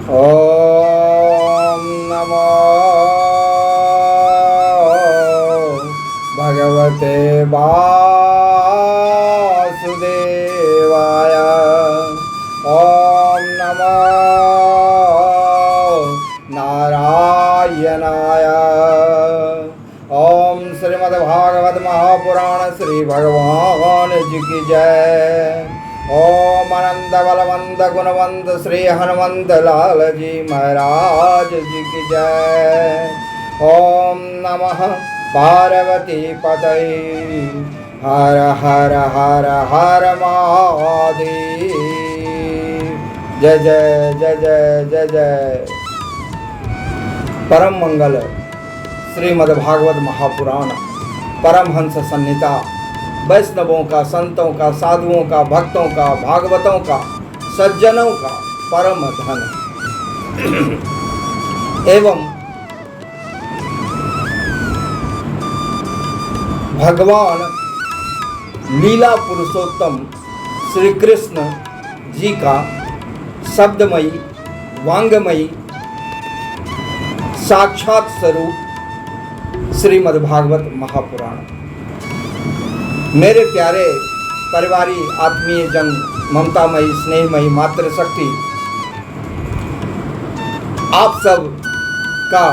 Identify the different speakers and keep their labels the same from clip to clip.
Speaker 1: ओम नमो भगवते वासुदेवाय। ओम नमो नारायणाय। ओम श्रीमद्भागवत महापुराण श्री भगवान जी की जय। ओम अनंत बलवंत गुणवंत श्री हनुमंत लाल जी महाराज जी की जय। ओम नमः पार्वती पतये हर हर हर हर महादेव। जय जय जय जय जय जय। परम मंगल श्रीमद्भागवत महापुराण परमहंस संहिता वैष्णवों का, संतों का, साधुओं का, भक्तों का, भागवतों का, सज्जनों का परम धन एवं भगवान लीला पुरुषोत्तम श्री कृष्ण जी का शब्दमयी वांगमयी साक्षात स्वरूप श्रीमद्भागवत महापुराण। मेरे प्यारे परिवारी आत्मीय जन, ममतामयी स्नेहमयी मातृशक्ति, आप सब का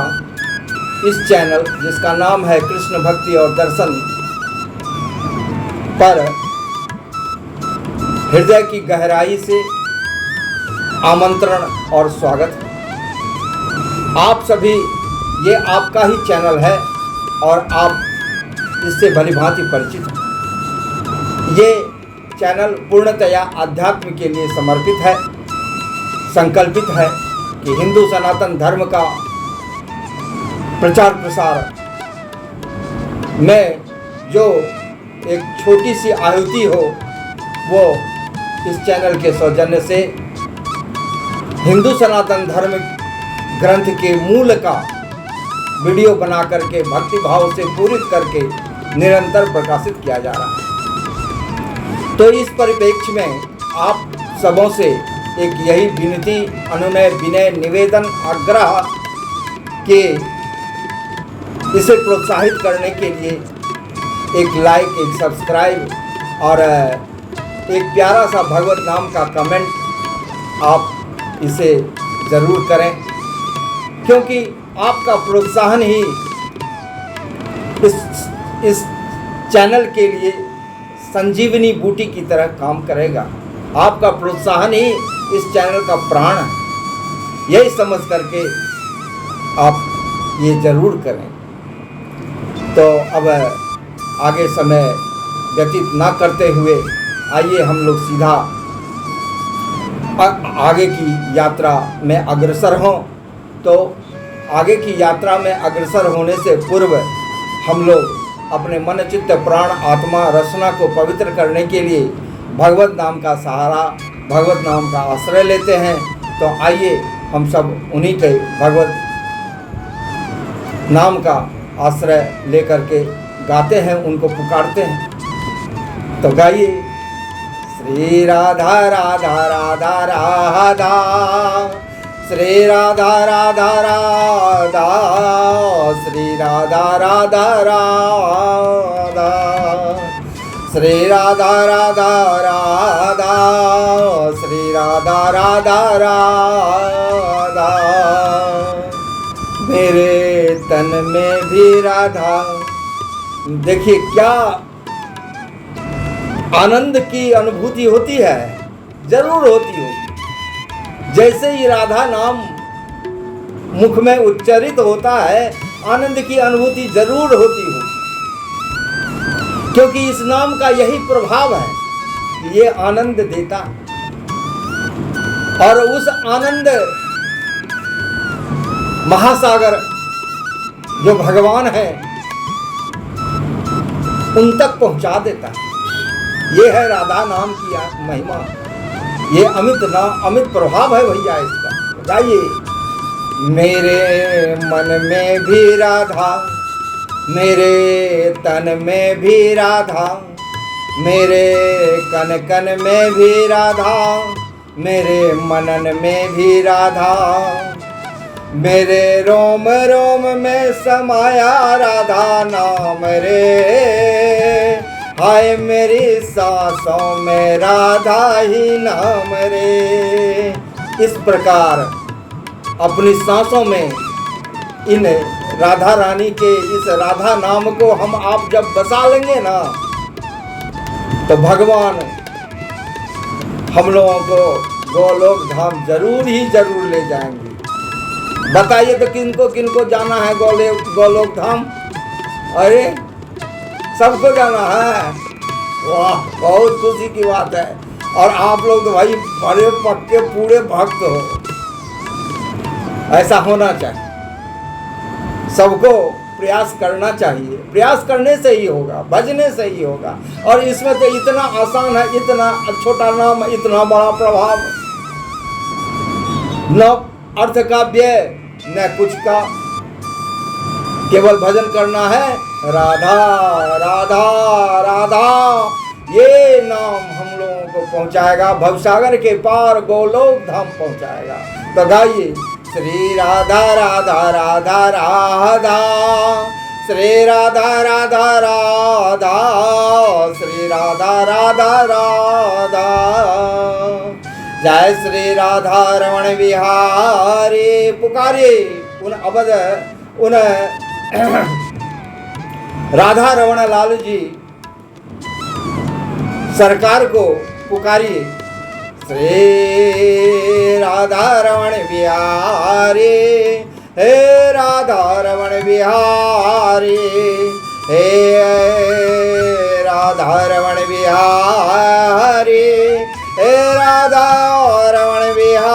Speaker 1: इस चैनल जिसका नाम है कृष्ण भक्ति और दर्शन पर हृदय की गहराई से आमंत्रण और स्वागत। आप सभी, ये आपका ही चैनल है और आप इससे भलीभांति परिचित हैं। ये चैनल पूर्णतया अध्यात्म के लिए समर्पित है, संकल्पित है कि हिंदू सनातन धर्म का प्रचार प्रसार में जो एक छोटी सी आहुति हो, वो इस चैनल के सौजन्य से हिंदू सनातन धर्म ग्रंथ के मूल का वीडियो बना करके भक्ति भाव से पूरित करके निरंतर प्रकाशित किया जा रहा है। तो इस परिप्रेक्ष्य में आप सबों से एक यही विनती, अनुनय, विनय, निवेदन, आग्रह के इसे प्रोत्साहित करने के लिए एक लाइक, एक सब्सक्राइब और एक प्यारा सा भगवत नाम का कमेंट आप इसे ज़रूर करें, क्योंकि आपका प्रोत्साहन ही इस चैनल के लिए संजीवनी बूटी की तरह काम करेगा। आपका प्रोत्साहन ही इस चैनल का प्राण है। यही समझ करके आप ये ज़रूर करें। तो अब आगे समय व्यतीत ना करते हुए आइए हम लोग सीधा आगे की यात्रा में अग्रसर हों। तो आगे की यात्रा में अग्रसर होने से पूर्व हम लोग अपने मन, चित्त, प्राण, आत्मा, रसना को पवित्र करने के लिए भगवत नाम का सहारा, भगवत नाम का आश्रय लेते हैं। तो आइए हम सब उन्हीं के भगवत नाम का आश्रय लेकर के गाते हैं, उनको पुकारते हैं। तो गाइए, श्री राधा राधा राधा राधा, श्री राधा राधा राधा, श्री राधा राधा राधा, श्री राधा राधा राधा, श्री राधा राधा राधा। मेरे तन में भी राधा। देखिए क्या आनंद की अनुभूति होती है, जरूर होती होगी। जैसे ही राधा नाम मुख में उच्चारित होता है, आनंद की अनुभूति जरूर होती होगी, क्योंकि इस नाम का यही प्रभाव है, ये आनंद देता। और उस आनंद महासागर जो भगवान है उन तक पहुंचा देता है। ये है राधा नाम की महिमा, ये अमित प्रभाव है भैया इसका। गाइए, मेरे मन में भी राधा, मेरे तन में भी राधा, मेरे कन कन में भी राधा, मेरे मनन में भी राधा, मेरे रोम रोम में समाया राधा नाम रे। हाय मेरी सांसों में राधा ही नाम रे। इस प्रकार अपनी सांसों में इन राधा रानी के इस राधा नाम को हम आप जब बसा लेंगे ना, तो भगवान हम लोगों को गोलोक धाम जरूर ही जरूर ले जाएंगे। बताइए तो किनको किनको जाना है गोलोक धाम? अरे सबको जाना है। वाह, बहुत खुशी की बात है। और आप लोग तो भाई बड़े पक्के पूरे भक्त हो, ऐसा होना चाहिए। सबको प्रयास करना चाहिए, प्रयास करने से ही होगा, भजने से ही होगा। और इसमें तो इतना आसान है, इतना छोटा नाम, इतना बड़ा प्रभाव, न अर्थ का व्यय न कुछ का, केवल भजन करना है। राधा राधा राधा, ये नाम हम लोगों को पहुंचाएगा भवसागर के पार, गोलोक धाम पहुंचाएगा। तो गाइए, श्री राधा राधा राधा राधा, श्री राधा राधा राधा, श्री राधा राधा राधा। जय श्री राधा रमण बिहारी। पुकारिए उन अवध, उन राधा रमण लाल जी सरकार को पुकारिए। श्री राधा रमण बिहारी, हे राधा रमण बिहारी, हे राधा रमण बिहारी, हे राधा रमण बिहारी,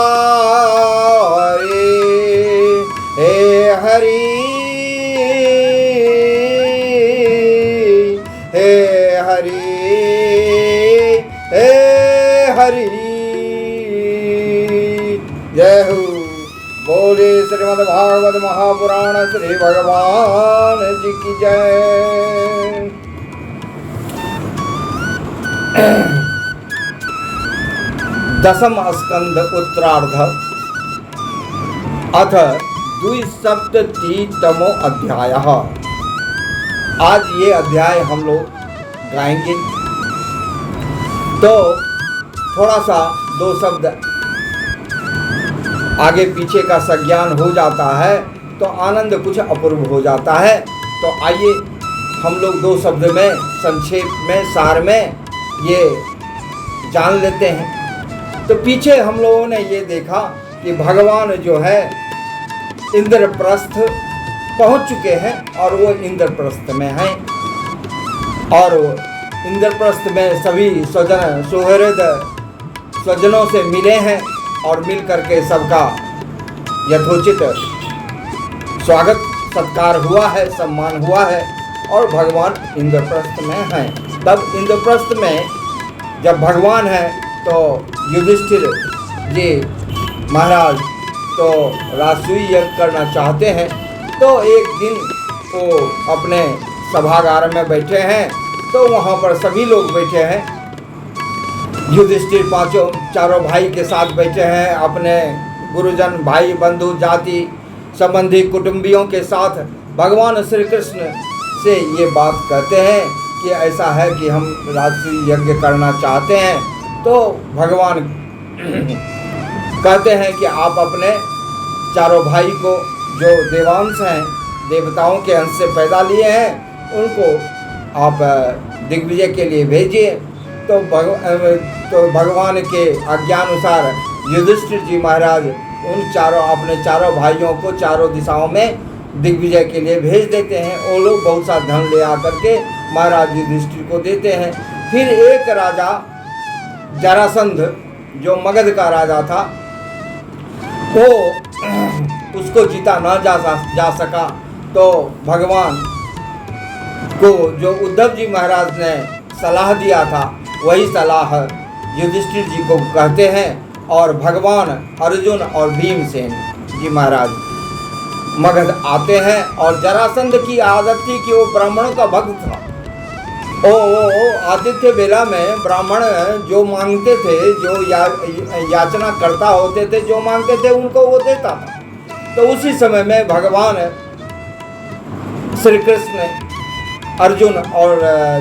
Speaker 1: हे हरि, हे हरि, हे हरि। जय हो। बोले श्रीमद् भागवत महापुराण श्री भगवान जी की जय। दशम स्कंद उत्तरार्ध अथ द्विसप्ततितमो अध्याय। आज ये अध्याय हम लोग गाएंगे। तो थोड़ा सा दो शब्द आगे पीछे का संज्ञान हो जाता है तो आनंद कुछ अपूर्व हो जाता है। तो आइए हम लोग दो शब्द में, संक्षेप में, सार में ये जान लेते हैं। तो पीछे हम लोगों ने ये देखा कि भगवान जो है इंद्रप्रस्थ पहुंच चुके हैं और वो इंद्रप्रस्थ में हैं, और इंद्रप्रस्थ में सभी स्वजन सुहृद स्वजनों से मिले हैं और मिल करके सबका यथोचित स्वागत सत्कार हुआ है, सम्मान हुआ है, और भगवान इंद्रप्रस्थ में हैं। तब इंद्रप्रस्थ में जब भगवान है तो युधिष्ठिर जी महाराज तो राजसूय यज्ञ करना चाहते हैं। तो एक दिन वो अपने सभागार में बैठे हैं, तो वहाँ पर सभी लोग बैठे हैं। युधिष्ठिर चारों भाई के साथ बैठे हैं, अपने गुरुजन भाई बंधु जाति संबंधी कुटुंबियों के साथ भगवान श्री कृष्ण से ये बात कहते हैं कि ऐसा है कि हम राजसूय यज्ञ करना चाहते हैं। तो भगवान कहते हैं कि आप अपने चारों भाई को जो देवांश हैं, देवताओं के अंश से पैदा लिए हैं, उनको आप दिग्विजय के लिए भेजिए। तो भगवान के आज्ञानुसार युधिष्ठिर जी महाराज उन अपने चारों भाइयों को चारों दिशाओं में दिग्विजय के लिए भेज देते हैं। वो लोग बहुत सा धन ले आकर के महाराज युधिष्ठिर को देते हैं। फिर एक राजा जरासंध जो मगध का राजा था, वो उसको जीता ना जा सका। तो भगवान को जो उद्धव जी महाराज ने सलाह दिया था, वही सलाह युधिष्ठिर जी को कहते हैं। और भगवान अर्जुन और भीमसेन जी महाराज मगध आते हैं। और जरासंध की आदत थी कि वो ब्राह्मणों का भक्त था, आदित्य बेला में ब्राह्मण जो मांगते थे, जो याचना करता होते थे, जो मांगते थे उनको वो देता था। तो उसी समय में भगवान श्री कृष्ण, अर्जुन और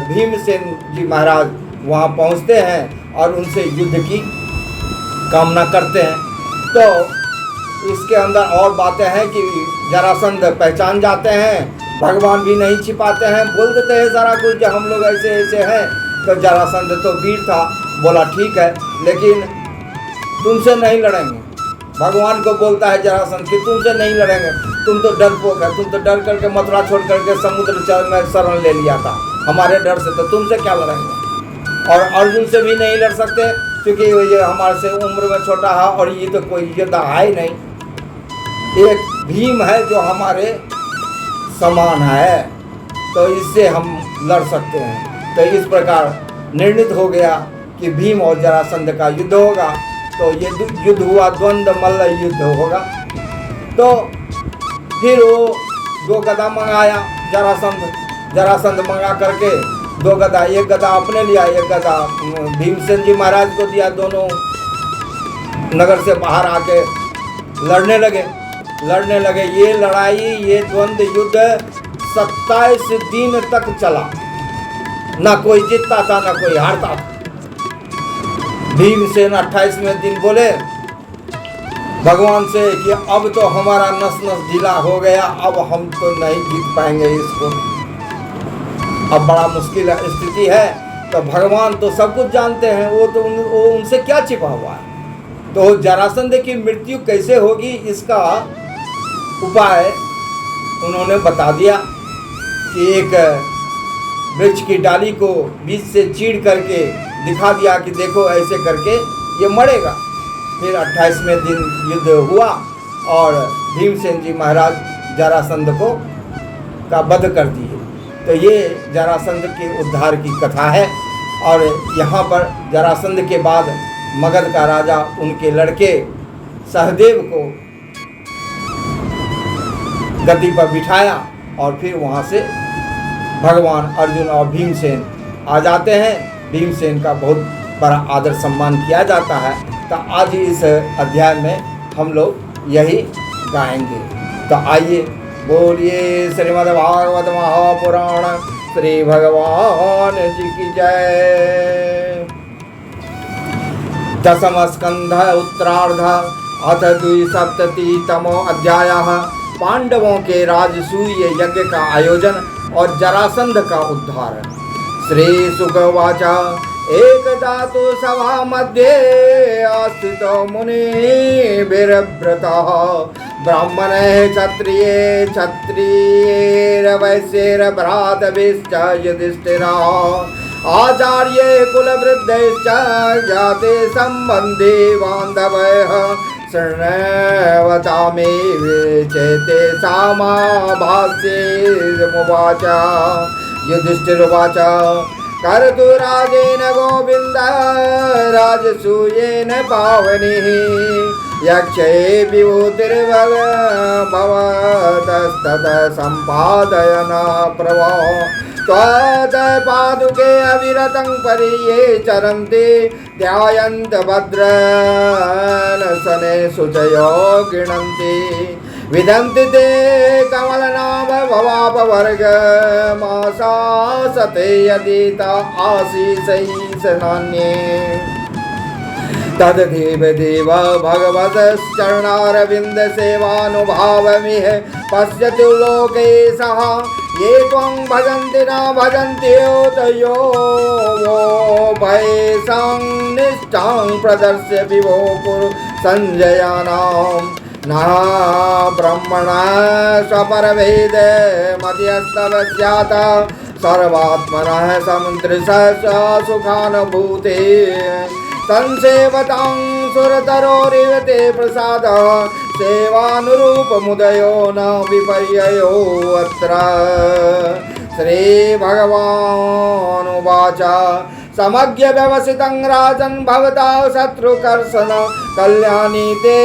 Speaker 1: भीमसेन जी महाराज वहाँ पहुँचते हैं और उनसे युद्ध की कामना करते हैं। तो इसके अंदर और बातें हैं कि जरासंध पहचान जाते हैं, भगवान भी नहीं छिपाते हैं, बोल देते हैं सारा कुछ जो हम लोग ऐसे ऐसे हैं। तो जरासंध तो वीर था, बोला ठीक है लेकिन तुमसे नहीं लड़ेंगे। भगवान को बोलता है जरासंध कि तुमसे नहीं लड़ेंगे, तुम तो डरपोक है, तुम तो डर करके मथुरा छोड़ करके समुद्र में शरण ले लिया था हमारे डर से, तो तुमसे क्या लड़ेंगे। और अर्जुन से भी नहीं लड़ सकते क्योंकि ये हमारे से उम्र में छोटा है और ये तो कोई योद्धा है ही नहीं। एक भीम है जो हमारे समान है, तो इससे हम लड़ सकते हैं। तो इस प्रकार निर्णित हो गया कि भीम और जरासंध का युद्ध होगा। तो ये युद्ध हुआ, द्वंद्व मल्ल युद्ध होगा। तो फिर वो 2 गदा मंगाया जरासंध मंगा करके 2 गदा, एक गदा अपने लिया, एक गदा भीमसेन जी महाराज को दिया। दोनों नगर से बाहर आके लड़ने लगे। ये लड़ाई, ये द्वंद्व युद्ध 27 दिन तक चला, ना कोई जीतता था ना कोई हारता था। भीमसेन 28वें दिन बोले भगवान से कि अब तो हमारा नस नस ढीला हो गया, अब हम तो नहीं जीत पाएंगे इसको, अब बड़ा मुश्किल स्थिति है। तो भगवान तो सब कुछ जानते हैं, वो उनसे क्या छिपा हुआ है। तो जरासंध की मृत्यु कैसे होगी इसका उपाय उन्होंने बता दिया कि एक वृक्ष की डाली को बीच से चीड़ करके दिखा दिया कि देखो ऐसे करके ये मरेगा। फिर 28वें दिन युद्ध हुआ और भीमसेन जी महाराज जरासंध को का वध कर दिए। तो ये जरासंध के उद्धार की कथा है। और यहाँ पर जरासंध के बाद मगध का राजा उनके लड़के सहदेव को गद्दी पर बिठाया और फिर वहाँ से भगवान अर्जुन और भीमसेन आ जाते हैं। भीमसेन का बहुत बड़ा आदर सम्मान किया जाता है। तो आज इस अध्याय में हम लोग यही गाएंगे। तो आइए बोलिए श्रीमद् भागवत महापुराण श्री भगवान जी की जय। दशम स्कंध उत्तरार्ध अथ 2सप्ततितमो अध्यायः। पांडवों के राजसूय यज्ञ का आयोजन और जरासंध का उद्धार। श्री शुकवाच एकदा तु सभा मध्ये आस्थितो मुनिभिर्व्रतः ब्राह्मणैः क्षत्रियैर्वैश्यैर्भ्रातृभिश्च युधिष्ठिरः आचार्ये कुलवृद्धैश्च ज्ञाते सम्बन्धि बान्धवैः शृण्वतामे चेते सामाभास्येमुवाच। युधिष्ठिरुवाच कर्तु राजेन गोविन्द राजसूयेन पावनिः यक्षे विभूतिर्भवतस्ततः सम्पादयन् प्रभो त्वत्पादुके अविरतं परिये चरन्ति ध्यायन्त भद्रनशने शुचयो गृह्णन्ति विदन्ति ते कमलनाभ भवापवर्गमाशासते यदिता आशीषैः नान्ये तद्देव देव भगवतश्चरणारविन्दसेवानुभावमिह पश्यतु लोके सः ये त्वं भजन्ति न भजन्ति तयो वो भयसां निष्ठां प्रदर्श्य विभो कुरु संजयानां न ब्रह्मणा स्वपरभेद मध्यस्तव स्यात् सर्वात्मनः समुद्रस्य सुखानुभूते संसेवतां सुरतरोरिव ते प्रसादः सेवानुरूपमुदयो न विपर्ययो अत्र। श्रीभगवानुवाच समज्ञ व्यवसितं राजन् भवता शत्रुकर्षण कल्याणी ते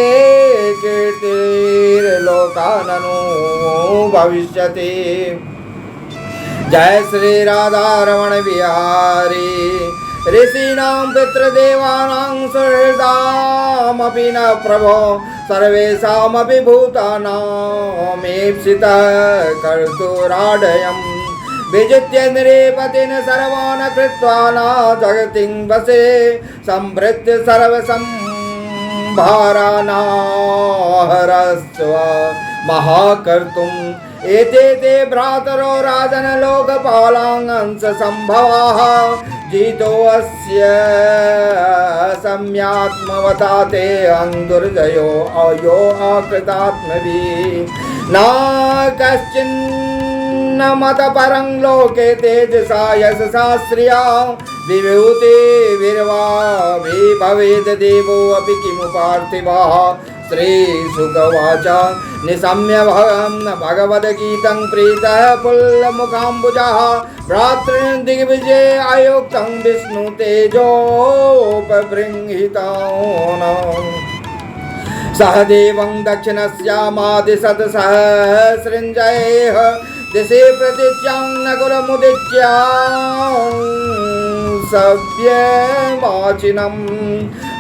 Speaker 1: कीर्तिर्लोकाननु भविष्यति। जय श्री राधा रमण बिहारी। ऋषीणां पितृदेवानां सुहृदामपि न प्रभो सर्वेषामपि भूतानामीप्सितः कर्तुराडयम् विजित्य नृपतिं सर्वान् कृत्वा न जगतिं वसे संभृत्य सर्वसंभारानाहरस्व महाकर्तुम् एते ते भ्रातरो राजन लोकपालांस संभवाः जितोऽस्य सम्यात्मवता ते अंदुर्जयो अयो अकृतात्मभिः न कश्चिन्न मत परं लोके तेजसा यशसा श्रिया विभूति वीर्वा विभवेद देवो अपि किमु पार्थिवः। श्री सुगवाच निशम्य भगवद्गीतं प्रीतः पुल्लमुखाम्बुजः भ्रातॄन् दिग्विजये आयुक्तं विष्णु तेजोपबृंहितान् सह देवं दक्षिणस्यामादिशतसहस्रञ्जयेह दिशि प्रतीच्यां नकुलमुदित्यां सव्यमाचिनं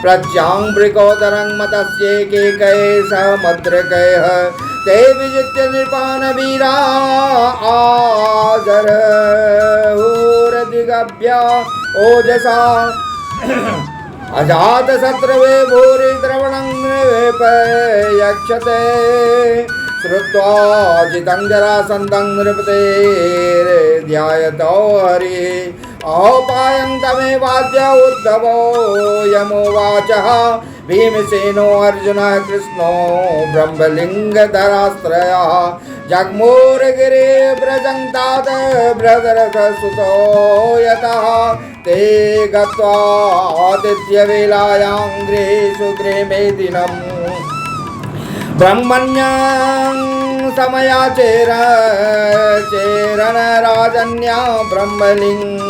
Speaker 1: प्रज्ञां वृकोदरं मतस्येकेकैः समद्रकैः ते विजित्य नृपान् वीरा आजरहुरदिगभ्या ओजसा अजातशत्रवे भूरि द्रवणं नृपयक्षते श्रुत्वा जितं जरासन्दं नृपतेर्ध्यायतो हरि औपायं तमेवाद्य उद्धवो यमुवाचः भीमसेनो अर्जुनः कृष्णो ब्रह्मलिङ्गधरास्त्रयः जग्मुर्गिरे व्रजन्तात भ्रदरथसुतो यतः ते गत्वा आदित्यवेलायां गृहेषु गृहमेदिनम् ब्रह्मण्यां समयाचेरन राजन्या ब्रह्मलिङ्गिनः।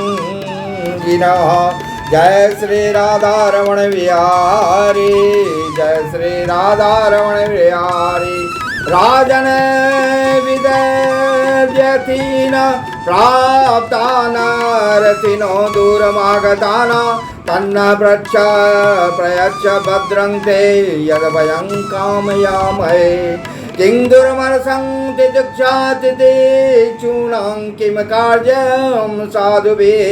Speaker 1: जय श्री राधा रमण बिहारी। जय श्री राधा रमण बिहारी। राजन विदव्यथीन प्राप्तान रथिनो दूरमागतान तन्न प्रयच्छ भद्रं ते यद् वयं कामयामहे किं दुर्मनसं तितिक्षाति ते चूणां किं कार्यं साधुभिः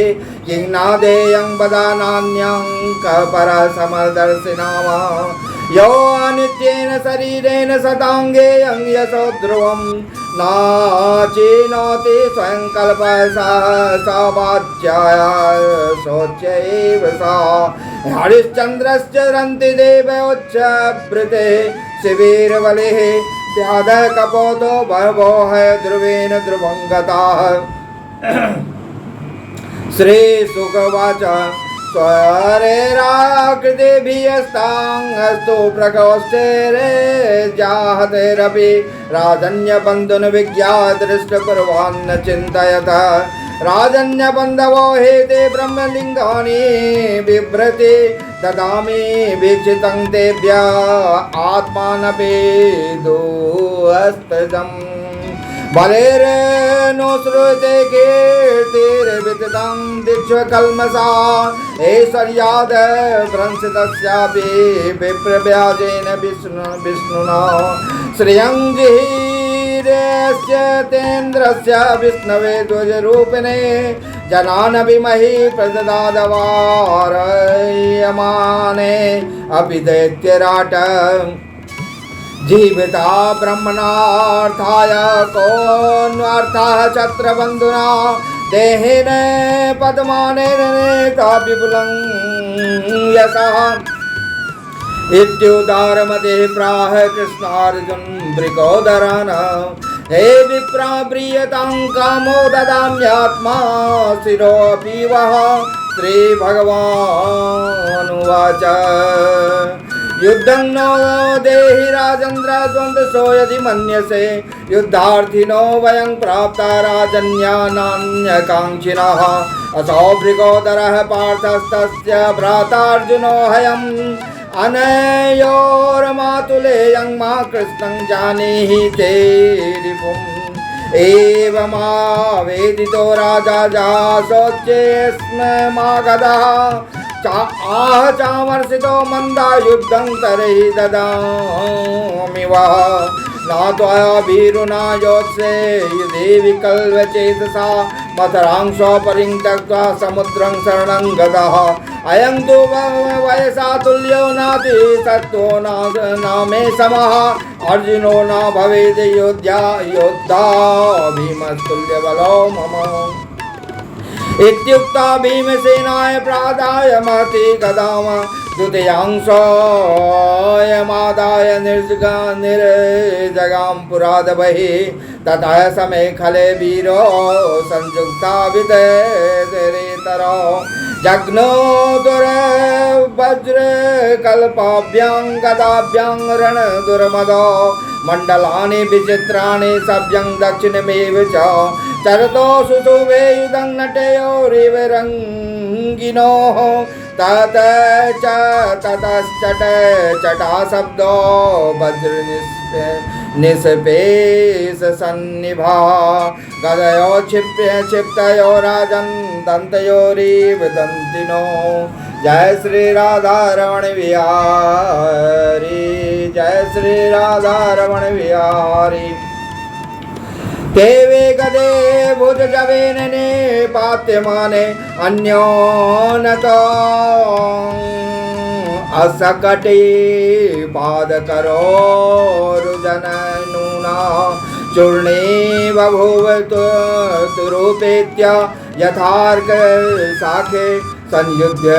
Speaker 1: किं नादेयं वदानान्यं कपरः समदर्शिनाम यो अनित्येन शरीरेण सदाङ्गेयं यशो ध्रुवं नाचिनोति स्वयं कल्पः सा वाच्याय शोच्यैव सा हरिश्चन्द्रश्च रन्ति देवोच्चभृते शिवीरबलिः व्याधः कपोतो भवो है ध्रुवेन ध्रुवं गताः। श्री सुकवाच स्वरेराकृतिभियस्तां प्रकोष्ठेरे जाहतेरपि राजन्यबन्धुन विज्ञात दृष्टपूर्वान्न चिन्तयत राजन्यबन्धवो हेते ब्रह्मलिङ्गानि बिभ्रति ददामि वीक्षितं तेभ्यः आत्मानपि दुःस्तजम् बलेर्नो श्रूयते कीर्तिर्विदितं दिक्ष्वकल्मषा ऐश्वर्याद् भ्रंशितस्यापि विप्रव्याजेन विष्णुना श्रियं जिहीर्यस्य तेन्द्रस्य विष्णवे ध्वजरूपिणे जनानभिमहि प्रददादवारयमाने अपि दैत्यराट जीविता ब्रह्मणार्थाय कोऽन्वर्थः छत्रबन्धुना देहेन पद्मानेन नेता विपुलं यशः इत्युदारमते प्राह कृष्णार्जुन वृकोदरान् हे विप्रा प्रीयतां कामो ददाम्यात्मा शिरोऽपि वः श्रीभगवानुवाच युद्धं नो देहि राजेन्द्र द्वन्द्वसो यदि मन्यसे युद्धार्थिनो वयं प्राप्ता राजन्यानान्यकाङ्क्षिणः असौ वृकोदरः पार्थस्तस्य भ्रातार्जुनो हयम् अनयोर्मातुलेयं मा कृष्णं जानीहि ते रिपुं एवमावेदितो राजा जासोच्चेस्मागधः आह चामर्षितो मन्दा युद्धं तरहि ददामि वा ना त्वया भीरुना योत्से देवी कल्वचेतसा मथरांशो परित्यक्त्वा समुद्रं शरणं गतः अयं तु वयसा तुल्यो नाति सत्त्वो न मे समः अर्जुनो न भवेद् योद्धा भीमस्तुल्यबलो मम इत्युक्ता भीमसेनाय प्रादाय महती गदाम द्वितीयांशोऽयमादाय निर्जगां पुराद बहिः ततः समे खले वीरो संयुक्ता वितरेतरो जग्नो दुर्वज्र कल्पाभ्यां गदाभ्यां रण दुर्मदो मंडलानि विचित्राणि सभ्यं दक्षिणमेव च चरतो सुशुभे युधं नटयोरिव रङ्गिनोः ततश्चट चटा शब्दो वज्र निस्पेश सन्निभा गदयो क्षिप्तयो राजन् दन्तयोरिव दन्तिनो जय श्री राधा रमण बिहारी जय श्री राधा रमण बिहारी ते वे गदे भुज जवेन ने पात्यमाने अन्योनतो असकटे पाद करोरुजननूना चूर्णे बभूव तुरूपेत्य यथार्क शाखे संयुध्य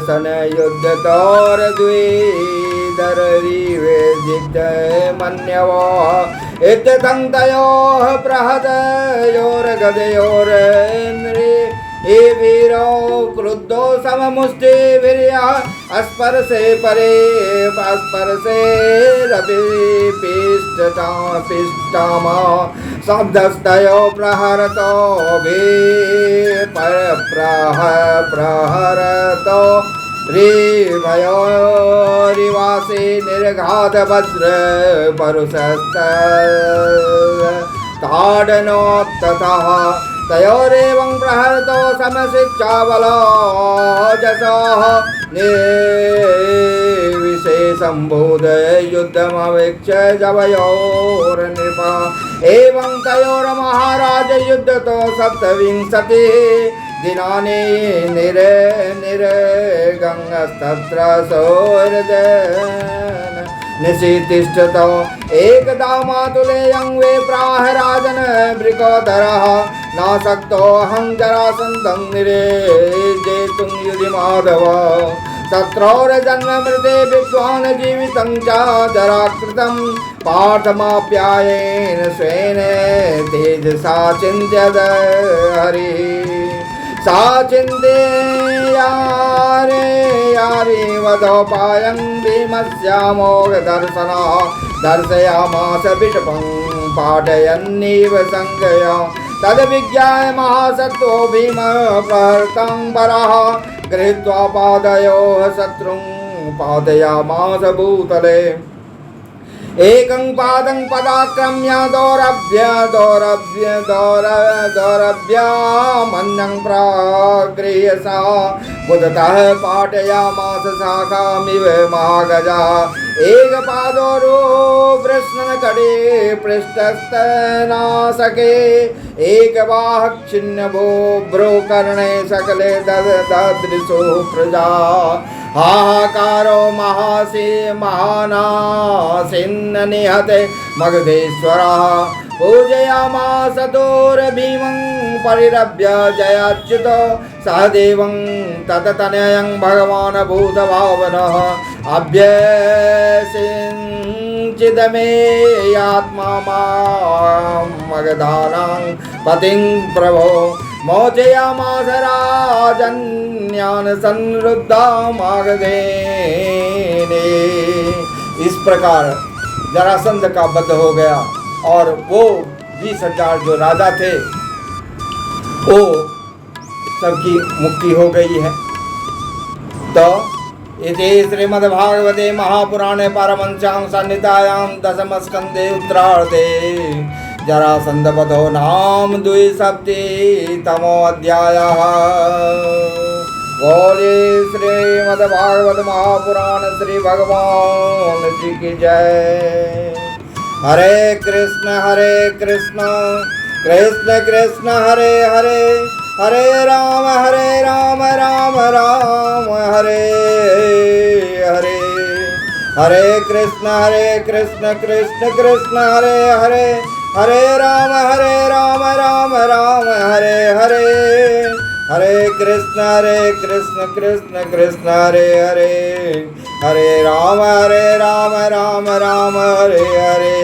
Speaker 1: सनयुध्यतोर्द्विदररिवेजित मन्यवो इत्यतं तयोः प्रहतयोर्गदयोर्नृ हे वीरो क्रुद्धो सममुष्टिवीर्यः अस्पर्शे परे अस्पर्शेरपि पिष्टामा शब्दस्तयो प्रहरतो प्रहरतो रिभयोरिवासे निर्घात वज्र परुषस्ताडनोत्ततः तयोरेवं प्रहरतो समशिक्षाबलो जसः निर्विशेषं बोधय युद्धमवेक्ष्य जवयोर्नृपा एवं तयोर्महाराज युद्धतो सप्तविंशतिः दिनानि निर्गंगस्तत्र सौर्यजन निशीतिष्ठतो एकदा मातुलेयं वे प्राह राजन वृकोदरः नासक्तोऽहं जरासन्दं निरेजेतुं युधि माधव शत्रोर्जन्ममृते विद्वान् जीवितं च जराकृतं पार्थमाप्यायेन स्वेन तेजसा चिन्त्यद हरिः सा चिन्ते यारे वधोपायं भीमस्यामोघदर्शनः दर्शयामास विषपं पाठयन्नीव संज्ञया तद्विज्ञाय महासत्त्वो भीम प्रहर्तं वरः गृहीत्वा पादयोः शत्रुं पादयामास भूतले एकं पादं पदाक्रम्य दौरभ्यामन्यं प्रागृह्य सा मुदतः पाठयामास शाखामिव महागजा एकपादोरो वृष्णनकडे पृष्ठस्तनासके एकबाहः छिन्नभो भ्रूकर्णे सकले ददृशो प्रजा हाहाकारो महानासिन्न निहते मगधेश्वरः पूजयामास दोर्भीमं परिरभ्य जयाच्युतो सहदेवं तततनयं भगवान् भूतभावनः अभ्यसिञ्चिदमे आत्मा मां मगधानां पतिं प्रभो मोचयामास राजन्यान् संरुद्धा मागधेने। इस प्रकार जरासंध का वध हो गया और वो 20,000 जो राजा थे वो सबकी मुक्ति हो गई है। तो इति श्रीमद्भागवते महापुराणे पारमहंस्यां संहितायां दशमस्कन्धे उत्तरार्धे जरासन्धवधो नाम द्विसप्ततितमोऽध्यायः। बोले श्रीमद्भागवत महापुराण श्री भगवान जी की जय। हरे कृष्ण कृष्ण कृष्ण हरे हरे, हरे राम राम राम हरे हरे। हरे कृष्ण कृष्ण कृष्ण हरे हरे, हरे राम राम राम हरे हरे। हरे कृष्ण कृष्ण कृष्ण हरे हरे, हरे राम राम राम हरे हरे।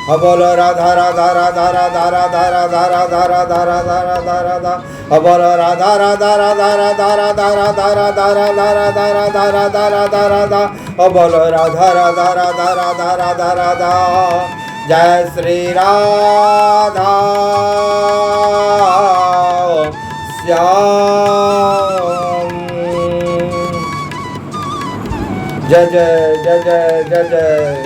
Speaker 1: बोलो राधा राधा राधा राधा राधा राधा राधा राधा राधा राधा राधा। बोलो राधा राधा राधा राधा राधा राधा राधा राधा राधा राधा राधा राधा राधा। बोलो राधा राधा राधा राधा राधा राधा। जय श्री राधा श्याम। जय जय जय जय जय जय।